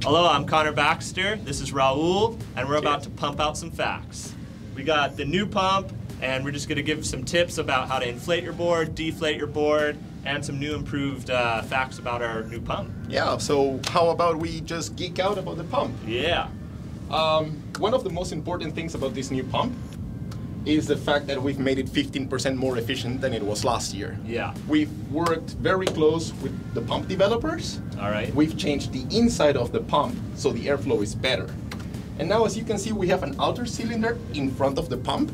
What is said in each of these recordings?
Hello, I'm Connor Baxter. This is Raúl, and we're about to pump out some facts. We got the new pump, and we're just going to give some tips about how to inflate your board, deflate your board, and some new improved facts about our new pump. Yeah, so how about we just geek out about the pump? Yeah. One of the most important things about this new pump is the fact that we've made it 15% more efficient than it was last year. Yeah. We've worked very close with the pump developers. All right. We've changed the inside of the pump so the airflow is better. And now, as you can see, we have an outer cylinder in front of the pump,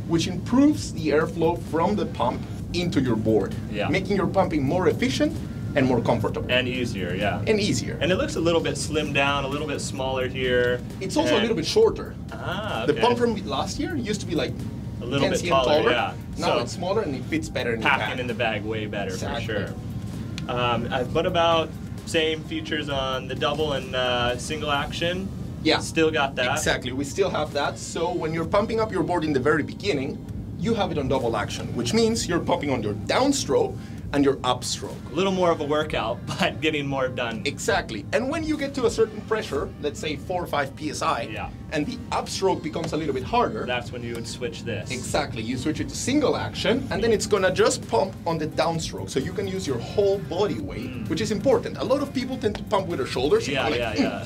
which improves the airflow from the pump into your board, making your pumping more efficient and more comfortable. And easier, yeah. And easier. And it looks a little bit slimmed down, a little bit smaller here. It's also a little bit shorter. Ah, okay. The pump from last year used to be like a little bit taller, yeah. Now so it's smaller and it fits better in the bag. Packing in the bag way better, exactly. For sure. What about same features on the double and single action? Yeah. Still got that? Exactly, we still have that. So when you're pumping up your board in the very beginning, you have it on double action, which means you're pumping on your downstroke and your upstroke. A little more of a workout, but getting more done. Exactly. And when you get to a certain pressure, let's say 4 or 5 psi, and the upstroke becomes a little bit harder, that's when you would switch this. Exactly. You switch it to single action, and then it's gonna just pump on the downstroke. So you can use your whole body weight, which is important. A lot of people tend to pump with their shoulders. Yeah.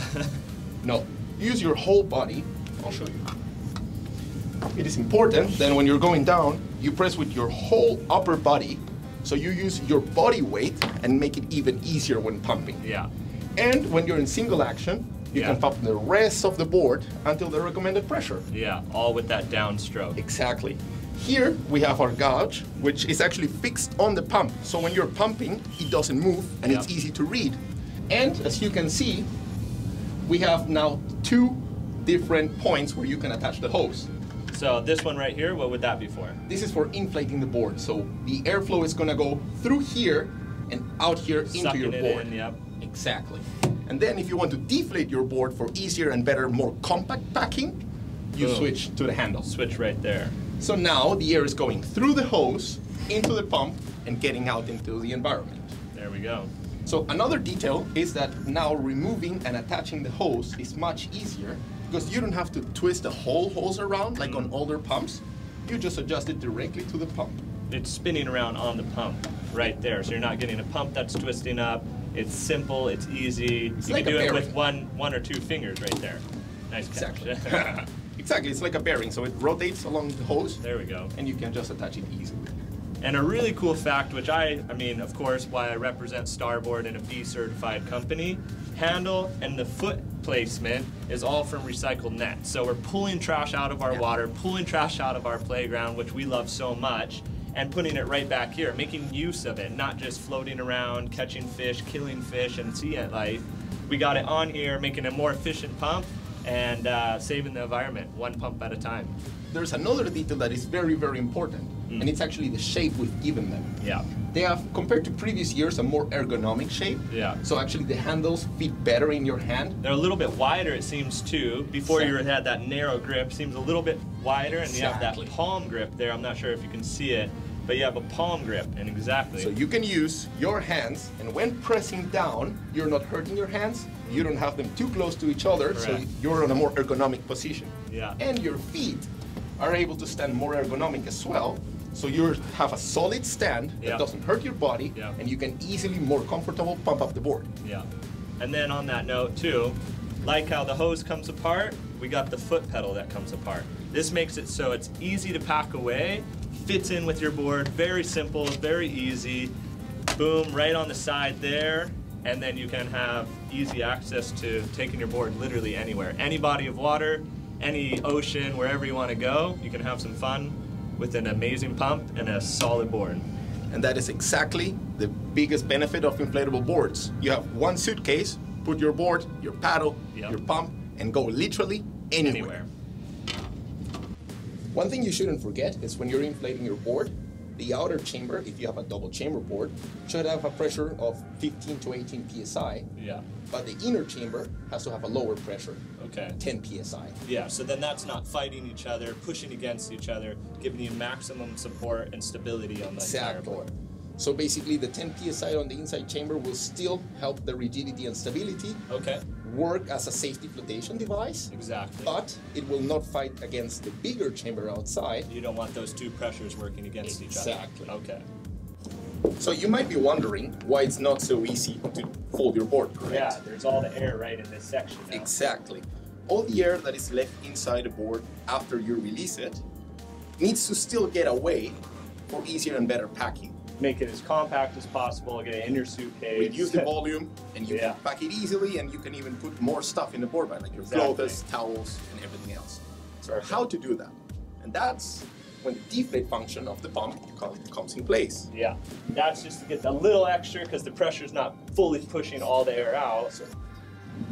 No, use your whole body. I'll show you. It is important that when you're going down, you press with your whole upper body. So you use your body weight and make it even easier when pumping. Yeah. And when you're in single action, you can pump the rest of the board until the recommended pressure. Yeah, all with that downstroke. Exactly. Here we have our gauge, which is actually fixed on the pump. So when you're pumping, it doesn't move and it's easy to read. And as you can see, we have now 2 different points where you can attach the hose. So this one right here, what would that be for? This is for inflating the board. So the airflow is gonna go through here and out here into your board. Exactly. And then if you want to deflate your board for easier and better, more compact packing, you switch to the handle. Switch right there. So now the air is going through the hose, into the pump, and getting out into the environment. There we go. So another detail is that now removing and attaching the hose is much easier because you don't have to twist the whole hose around like on older pumps. You just adjust it directly to the pump. It's spinning around on the pump right there, so you're not getting a pump that's twisting up. It's simple, it's easy. You can do it with one or 2 fingers right there. Nice catch. Exactly. Exactly, it's like a bearing, so it rotates along the hose. There we go. And you can just attach it easily. And a really cool fact, which I mean, of course, why I represent Starboard in a B-certified company, handle and the foot placement is all from recycled net. So we're pulling trash out of our water, pulling trash out of our playground, which we love so much, and putting it right back here, making use of it, not just floating around, catching fish, killing fish, and sea life. We got it on here, making a more efficient pump and saving the environment, 1 pump at a time. There's another detail that is very, very important, and it's actually the shape we've given them. Yeah. They have, compared to previous years, a more ergonomic shape. Yeah. So actually the handles fit better in your hand. They're a little bit wider, it seems, too. Before you had that narrow grip, seems a little bit wider, and you have that palm grip there. I'm not sure if you can see it, but you have a palm grip, and So you can use your hands, and when pressing down, you're not hurting your hands. You don't have them too close to each other, so you're in a more ergonomic position. Yeah. And your feet are able to stand more ergonomic as well. So you have a solid stand that doesn't hurt your body, and you can easily, more comfortable, pump up the board. Yeah. And then on that note too, like how the hose comes apart, we got the foot pedal that comes apart. This makes it so it's easy to pack away, fits in with your board, very simple, very easy. Boom, right on the side there, and then you can have easy access to taking your board literally anywhere. Any body of water, any ocean, wherever you want to go, you can have some fun with an amazing pump and a solid board. And that is exactly the biggest benefit of inflatable boards. You have 1 suitcase, put your board, your paddle, your pump, and go literally anywhere. One thing you shouldn't forget is when you're inflating your board, the outer chamber, if you have a double chamber board, should have a pressure of 15 to 18 psi. Yeah. But the inner chamber has to have a lower pressure. Okay. 10 psi. Yeah, so then that's not fighting each other, pushing against each other, giving you maximum support and stability on the entire board. So basically the 10 psi on the inside chamber will still help the rigidity and stability, Okay. work as a safety flotation device, Exactly. but it will not fight against the bigger chamber outside. You don't want those two pressures working against each other. Exactly. Okay. So you might be wondering why it's not so easy to fold your board, correct? Yeah, there's all the air right in this section now. Exactly. All the air that is left inside the board after you release it needs to still get away for easier and better packing. Make it as compact as possible, get it in your suitcase. Reduce the volume, and you Yeah. can pack it easily, and you can even put more stuff in the board bag, like your Exactly. clothes, towels, and everything else. So Perfect. how to do that? And that's when the deflate function of the pump comes in place. Yeah, that's just to get a little extra because the pressure's not fully pushing all the air out. So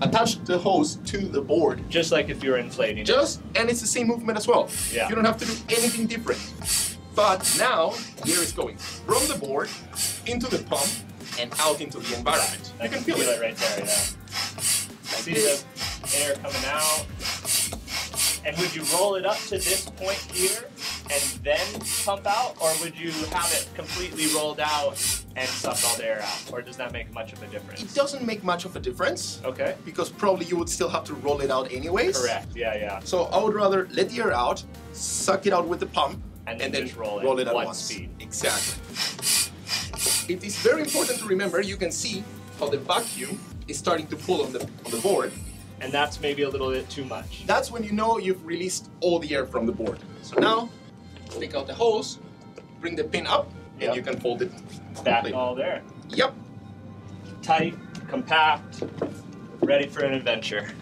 attach the hose to the board, Just like if you're inflating. and it's the same movement as well. Yeah. You don't have to do anything different. But now, here it's going from the board into the pump and out into the environment. I You can feel it. right there, yeah. See the air coming out. And would you roll it up to this point here and then pump out? Or would you have it completely rolled out and suck all the air out? Or does that make much of a difference? It doesn't make much of a difference Okay. because probably you would still have to roll it out anyways. Correct, yeah. So I would rather let the air out, suck it out with the pump, And then just roll it at one once. speed. Exactly. It is very important to remember, you can see how the vacuum is starting to pull on the board. And that's maybe a little bit too much. That's when you know you've released all the air from the board. So now, take out the hose, bring the pin up, and Yep. you can fold it Back completely. all there. Yep. Tight, compact, ready for an adventure.